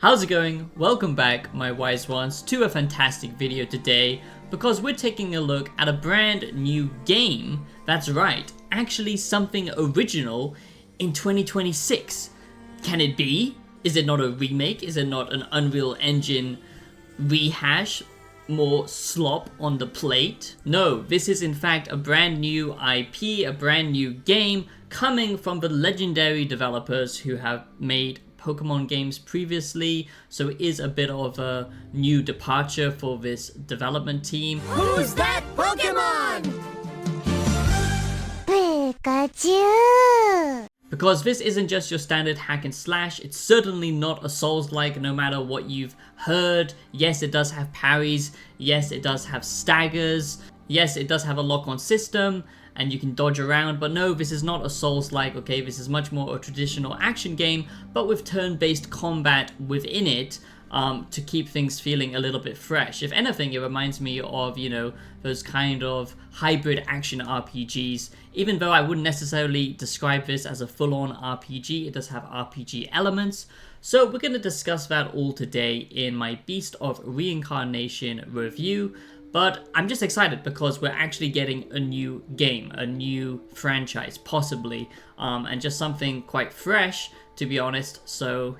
How's it going? Welcome back, my wise ones, to a fantastic video today because we're taking a look at a brand new game. That's right, actually something original in 2026. Can it be? Is it not a remake? Is it not an Unreal Engine rehash? More slop on the plate? No, this is in fact a brand new IP, a brand new game coming from the legendary developers who have made Pokemon games previously, so it is a bit of a new departure for this development team. Who's that Pokemon? Pikachu! Because this isn't just your standard hack and slash, it's certainly not a Souls-like no matter what you've heard. Yes, it does have parries, yes, it does have staggers, yes, it does have a lock-on system, and you can dodge around, but no, this is not a Souls-like, okay? This is much more a traditional action game, but with turn-based combat within it, to keep things feeling a little bit fresh. If anything, it reminds me of, you know, those kind of hybrid action RPGs. Even though I wouldn't necessarily describe this as a full-on RPG, it does have RPG elements. So we're going to discuss that all today in my Beast of Reincarnation review. But I'm just excited because we're actually getting a new game, a new franchise, possibly, and just something quite fresh, to be honest, so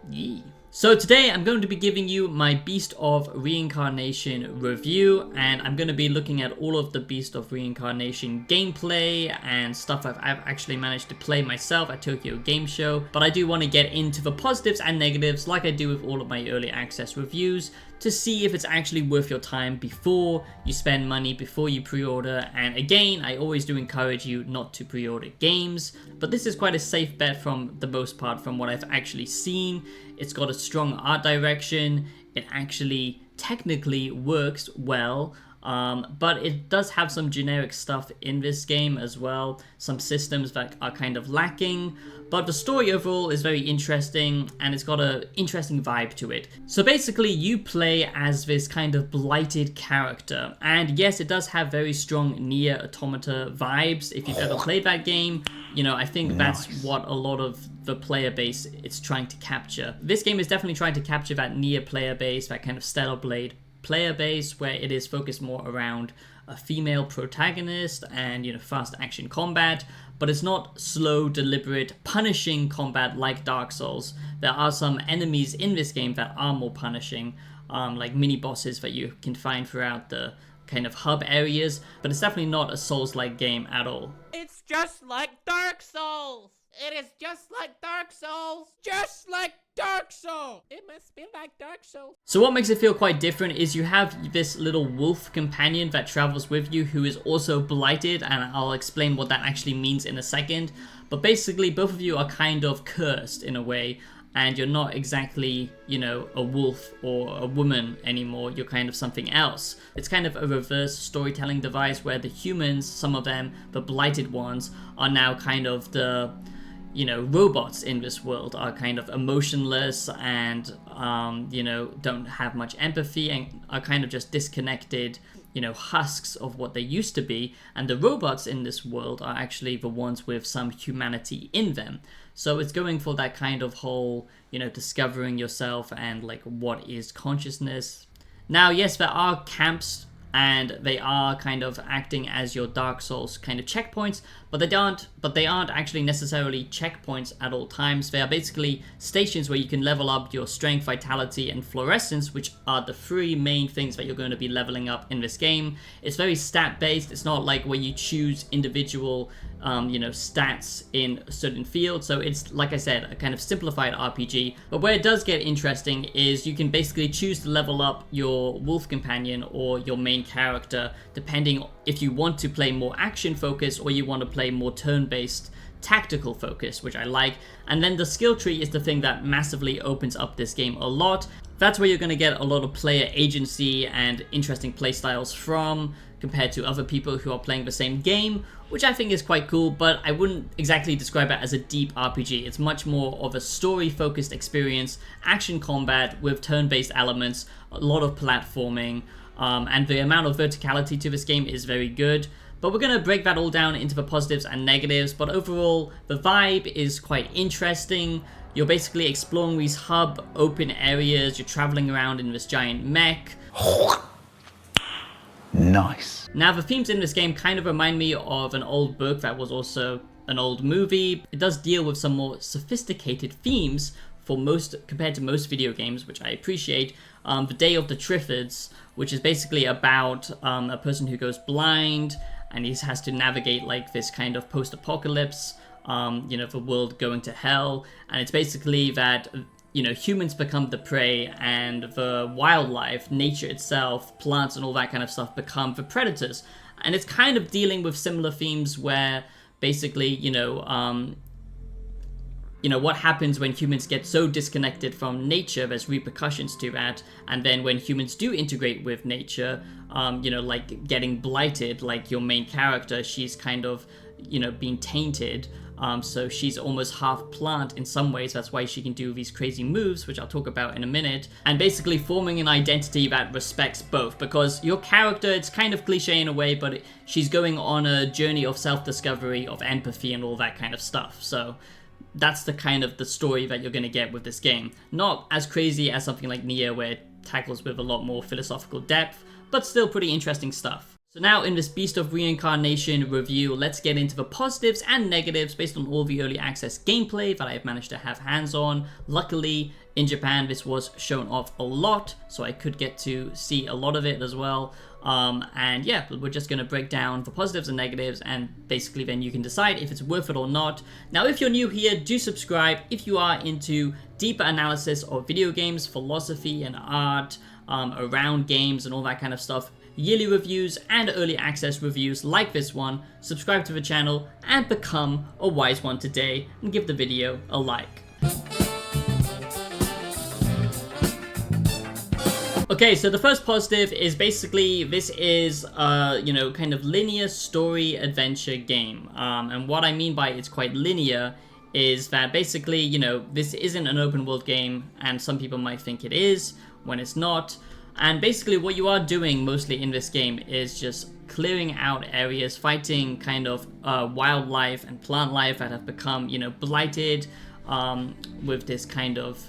yeah. So today I'm going to be giving you my Beast of Reincarnation review, and I'm going to be looking at all of the Beast of Reincarnation gameplay and stuff I've actually managed to play myself at Tokyo Game Show, but I do want to get into the positives and negatives like I do with all of my early access reviews to see if it's actually worth your time before you spend money, before you pre-order. And again, I always do encourage you not to pre-order games, but this is quite a safe bet from the most part from what I've actually seen. It's got a strong art direction, it actually technically works well, but it does have some generic stuff in this game as well, some systems that are kind of lacking, but the story overall is very interesting and it's got an interesting vibe to it. So basically you play as this kind of blighted character, and yes, it does have very strong Nier Automata vibes. If you've ever played that game, you know, I think that's what a lot of the player base is trying to capture. This game is definitely trying to capture that Nier player base, that kind of Stellar Blade player base, where it is focused more around a female protagonist and, you know, fast action combat, but it's not slow, deliberate, punishing combat like Dark Souls. There are some enemies in this game that are more punishing, like mini bosses that you can find throughout the kind of hub areas, but it's definitely not a Souls-like game at all. It's just like Dark Souls! It is just like Dark Souls! Just like Dark Souls! It must be like Dark Souls. So what makes it feel quite different is you have this little wolf companion that travels with you who is also blighted, and I'll explain what that actually means in a second. But basically both of you are kind of cursed in a way, and you're not exactly, you know, a wolf or a woman anymore, you're kind of something else. It's kind of a reverse storytelling device where the humans, some of them, the blighted ones, are now kind of the, you know, robots in this world, are kind of emotionless and, you know, don't have much empathy and are kind of just disconnected, you know, husks of what they used to be. And the robots in this world are actually the ones with some humanity in them. So it's going for that kind of whole, you know, discovering yourself and like what is consciousness. Now, yes, there are camps and they are kind of acting as your Dark Souls kind of checkpoints, but they aren't actually necessarily checkpoints at all times. They are basically stations where you can level up your strength, vitality, and fluorescence, which are the three main things that you're going to be leveling up in this game. It's very stat based. It's not like where you choose individual you know, stats in a certain field. So it's, like I said, a kind of simplified RPG. But where it does get interesting is you can basically choose to level up your wolf companion or your main character, depending if you want to play more action focused or you want to play more turn-based tactical focus, which I like. And then the skill tree is the thing that massively opens up this game a lot. That's where you're going to get a lot of player agency and interesting playstyles from, compared to other people who are playing the same game, which I think is quite cool, but I wouldn't exactly describe it as a deep RPG. It's much more of a story-focused experience, action combat with turn-based elements, a lot of platforming, and the amount of verticality to this game is very good. But we're going to break that all down into the positives and negatives, but overall, the vibe is quite interesting. You're basically exploring these hub open areas, you're traveling around in this giant mech. Nice. Now the themes in this game kind of remind me of an old book that was also an old movie. It does deal with some more sophisticated themes compared to most video games, which I appreciate. The Day of the Triffids, which is basically about a person who goes blind and he has to navigate like this kind of post-apocalypse, the world going to hell. And it's basically that, humans become the prey and the wildlife, nature itself, plants and all that kind of stuff become the predators. And it's kind of dealing with similar themes where basically, what happens when humans get so disconnected from nature, there's repercussions to that. And then when humans do integrate with nature, like getting blighted, like your main character, she's kind of, being tainted. So she's almost half plant in some ways. That's why she can do these crazy moves, which I'll talk about in a minute. And basically forming an identity that respects both. Because your character, it's kind of cliche in a way, but she's going on a journey of self-discovery, of empathy and all that kind of stuff. So that's the kind of the story that you're going to get with this game. Not as crazy as something like Nier, where it tackles with a lot more philosophical depth, but still pretty interesting stuff. So now in this Beast of Reincarnation review, let's get into the positives and negatives based on all the early access gameplay that I've managed to have hands on. Luckily, in Japan, this was shown off a lot, so I could get to see a lot of it as well. And yeah, we're just going to break down the positives and negatives, and basically then you can decide if it's worth it or not. Now, if you're new here, do subscribe if you are into deeper analysis of video games, philosophy and art, around games and all that kind of stuff. Yearly reviews and early access reviews like this one. Subscribe to the channel and become a wise one today, and give the video a like. Okay, so the first positive is basically this is a, kind of linear story adventure game. And what I mean by it's quite linear is that basically, this isn't an open world game, and some people might think it is when it's not. And basically what you are doing mostly in this game is just clearing out areas, fighting kind of wildlife and plant life that have become, blighted with this kind of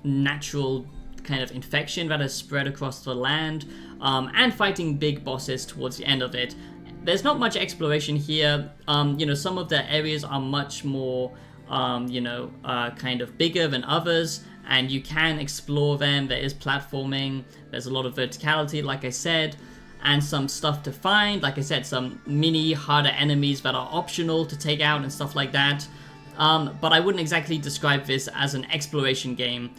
natural kind of infection that has spread across the land, and fighting big bosses towards the end of it. There's not much exploration here. Some of the areas are much more, kind of bigger than others, and you can explore them. There is platforming, there's a lot of verticality, like I said, and some stuff to find. Like I said, some mini harder enemies that are optional to take out and stuff like that. But I wouldn't exactly describe this as an exploration game.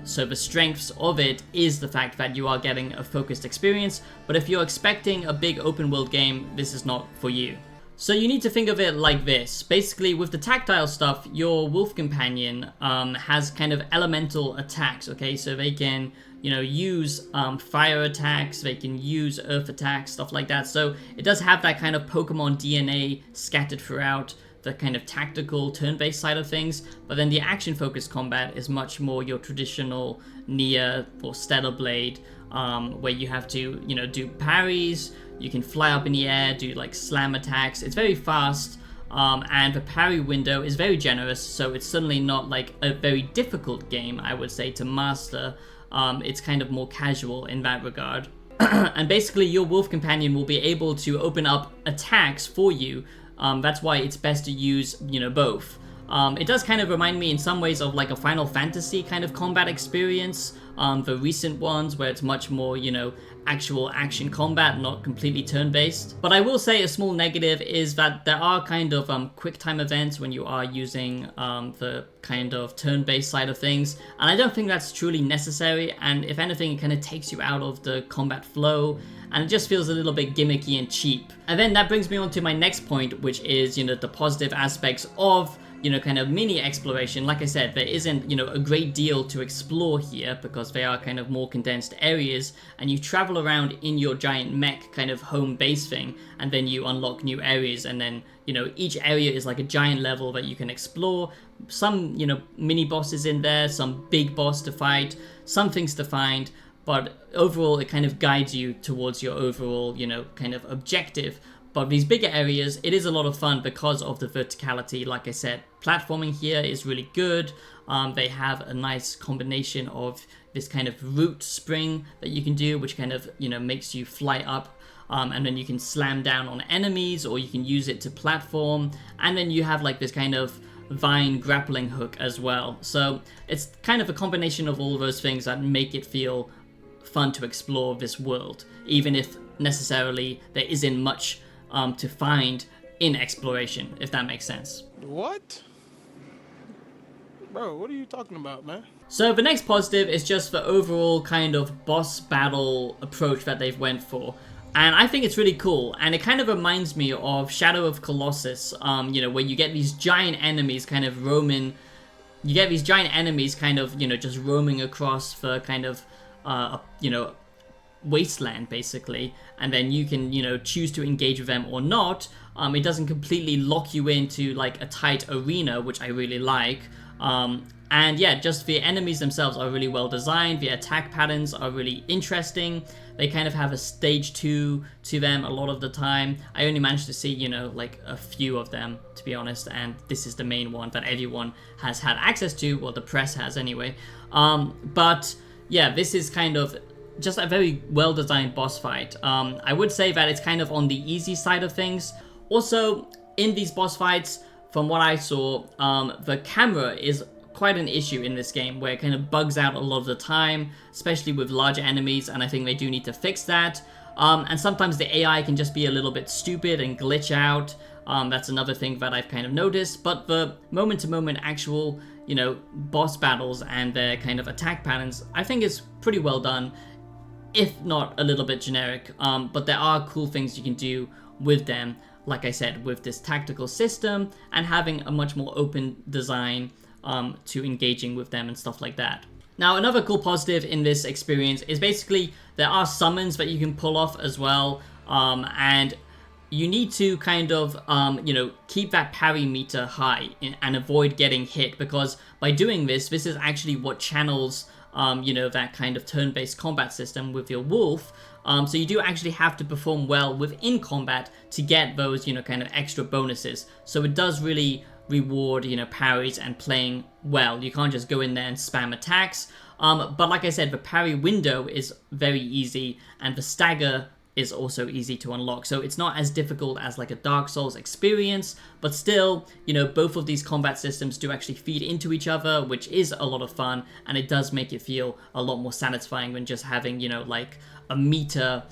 So the strengths of it is the fact that you are getting a focused experience, but if you're expecting a big open world game, this is not for you. So you need to think of it like this. Basically, with the tactile stuff, your wolf companion has kind of elemental attacks, okay? So they can, use fire attacks, they can use earth attacks, stuff like that. So it does have that kind of Pokemon DNA scattered throughout the kind of tactical turn-based side of things, but then the action-focused combat is much more your traditional Nier or Stellar Blade, where you have to, do parries. You can fly up in the air, do like slam attacks. It's very fast, and the parry window is very generous, so it's certainly not like a very difficult game, I would say, to master. It's kind of more casual in that regard. And basically your wolf companion will be able to open up attacks for you. That's why it's best to use, both. It does kind of remind me in some ways of like a Final Fantasy kind of combat experience. The recent ones where it's much more, actual action combat, not completely turn-based. But I will say a small negative is that there are kind of quick time events when you are using the kind of turn-based side of things, and I don't think that's truly necessary, and if anything it kind of takes you out of the combat flow, and it just feels a little bit gimmicky and cheap. And then that brings me on to my next point, which is, the positive aspects of kind of mini exploration. Like I said, there isn't, a great deal to explore here because they are kind of more condensed areas, and you travel around in your giant mech kind of home base thing, and then you unlock new areas, and then, each area is like a giant level that you can explore. Some, mini bosses in there, some big boss to fight, some things to find, but overall it kind of guides you towards your overall, kind of objective. But these bigger areas, it is a lot of fun because of the verticality. Like I said, platforming here is really good. They have a nice combination of this kind of root spring that you can do, which kind of, you know, makes you fly up. And then you can slam down on enemies, or you can use it to platform. And then you have like this kind of vine grappling hook as well. So it's kind of a combination of all those things that make it feel fun to explore this world, even if necessarily there isn't much to find in exploration, if that makes sense. What? Bro, what are you talking about, man? So the next positive is just the overall kind of boss battle approach that they've went for. And I think it's really cool, and it kind of reminds me of Shadow of Colossus, you know, where you get these giant enemies kind of roaming, you get these giant enemies kind of, you know, just roaming across the kind of, you know, wasteland basically, and then you can, you know, choose to engage with them or not. It doesn't completely lock you into like a tight arena, which I really like. And yeah, just the enemies themselves are really well designed. The attack patterns are really interesting. They kind of have a stage 2 to them a lot of the time. I only managed to see, you know, like a few of them, to be honest, and this is the main one that everyone has had access to, well, the press has anyway. But yeah, this is kind of just a very well designed boss fight. I would say that it's kind of on the easy side of things. Also, in these boss fights, from what I saw, the camera is quite an issue in this game, where it kind of bugs out a lot of the time, especially with larger enemies, and I think they do need to fix that. And sometimes the AI can just be a little bit stupid and glitch out. That's another thing that I've kind of noticed. But the moment-to-moment actual, you know, boss battles and their kind of attack patterns, I think is pretty well done, if not a little bit generic. But there are cool things you can do with them, like I said, with this tactical system and having a much more open design to engaging with them and stuff like that. Now, another cool positive in this experience is basically there are summons that you can pull off as well, and you need to kind of, you know, keep that parry meter high and avoid getting hit, because by doing this, this is actually what channels, you know, that kind of turn-based combat system with your wolf. So you do actually have to perform well within combat to get those, you know, kind of extra bonuses. So it does really reward, you know, parries and playing well. You can't just go in there and spam attacks. But like I said, the parry window is very easy, and the stagger is also easy to unlock. So it's not as difficult as like a Dark Souls experience, but still, you know, both of these combat systems do actually feed into each other, which is a lot of fun, and it does make it feel a lot more satisfying than just having, you know, like a meter,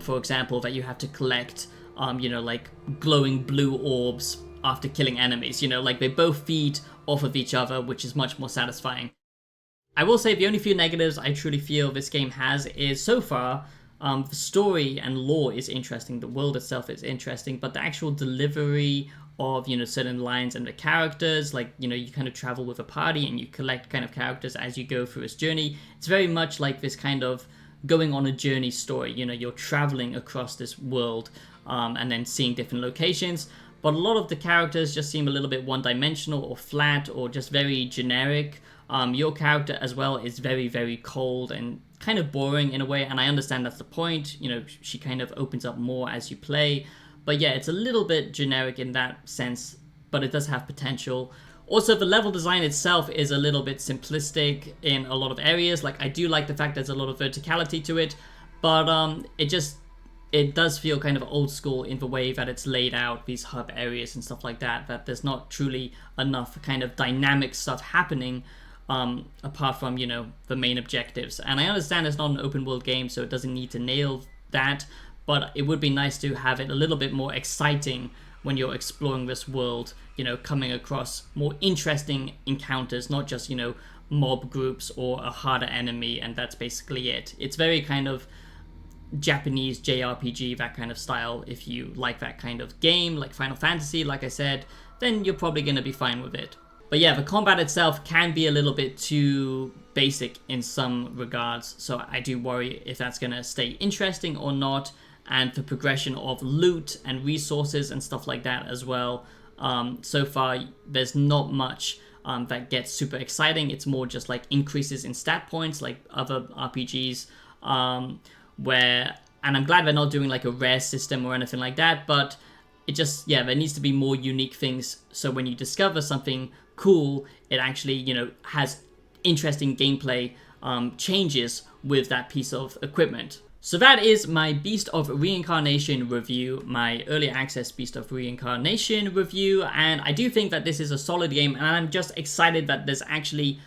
for example, that you have to collect, you know, like glowing blue orbs after killing enemies. You know, like they both feed off of each other, which is much more satisfying. I will say the only few negatives I truly feel this game has is, so far, the story and lore is interesting, the world itself is interesting, but the actual delivery of, you know, certain lines and the characters, like, you know, you kind of travel with a party and you collect kind of characters as you go through this journey. It's very much like this kind of going on a journey story. You know, you're traveling across this world, and then seeing different locations. But a lot of the characters just seem a little bit one-dimensional or flat or just very generic. Your character as well is very, very cold and kind of boring in a way, and I understand that's the point. You know, she kind of opens up more as you play. But yeah, it's a little bit generic in that sense, but it does have potential. Also, the level design itself is a little bit simplistic in a lot of areas. Like, I do like the fact there's a lot of verticality to it, but it does feel kind of old school in the way that it's laid out, these hub areas and stuff like that, that there's not truly enough kind of dynamic stuff happening, apart from, you know, the main objectives. And I understand it's not an open world game, so it doesn't need to nail that, but it would be nice to have it a little bit more exciting when you're exploring this world, you know, coming across more interesting encounters, not just, you know, mob groups or a harder enemy, and that's basically it. It's very kind of Japanese JRPG, that kind of style. If you like that kind of game, like Final Fantasy, like I said, then you're probably going to be fine with it. But yeah, the combat itself can be a little bit too basic in some regards, so I do worry if that's going to stay interesting or not. And the progression of loot and resources and stuff like that as well. So far, there's not much that gets super exciting. It's more just like increases in stat points, like other RPGs, where And I'm glad they're not doing like a rare system or anything like that, but it just, yeah, there needs to be more unique things, so when you discover something cool, it actually, you know, has interesting gameplay changes with that piece of equipment. So that is my Beast of Reincarnation review, my early access Beast of Reincarnation review, and I do think that this is a solid game, and I'm just excited that there's actually,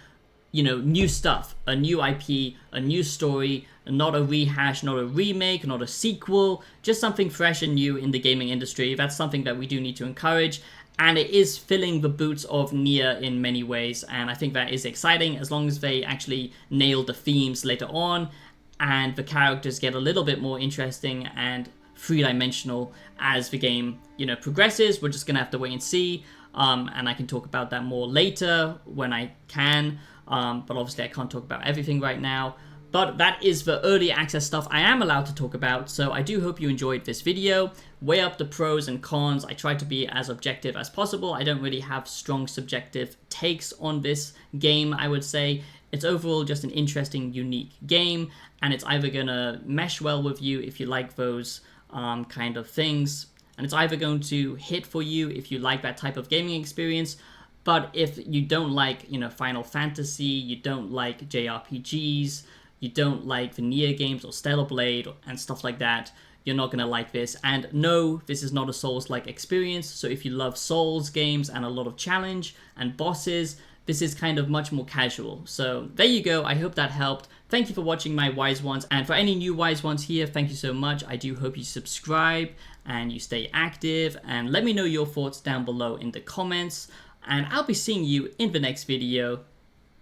you know, new stuff, a new IP, a new story, not a rehash, not a remake, not a sequel, just something fresh and new in the gaming industry. That's something that we do need to encourage, and it is filling the boots of Nier in many ways, and I think that is exciting as long as they actually nail the themes later on, and the characters get a little bit more interesting and three-dimensional as the game, you know, progresses. We're just gonna have to wait and see, and I can talk about that more later when I can, but obviously I can't talk about everything right now. But that is the early access stuff I am allowed to talk about, so I do hope you enjoyed this video. Weigh up the pros and cons. I try to be as objective as possible. I don't really have strong subjective takes on this game, I would say. It's overall just an interesting, unique game, and it's either gonna mesh well with you if you like those kind of things, and it's either going to hit for you if you like that type of gaming experience. But if you don't like, you know, Final Fantasy, you don't like JRPGs, you don't like the Nier games or Stellar Blade and stuff like that, you're not gonna like this. And no, this is not a Souls-like experience, so if you love Souls games and a lot of challenge and bosses, this is kind of much more casual. So there you go, I hope that helped. Thank you for watching my Wise Ones, and for any new Wise Ones here, thank you so much. I do hope you subscribe and you stay active, and let me know your thoughts down below in the comments, and I'll be seeing you in the next video.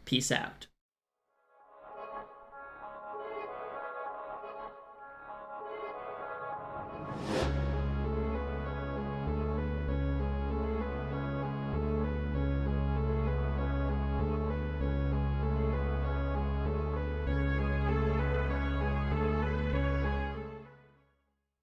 Peace out.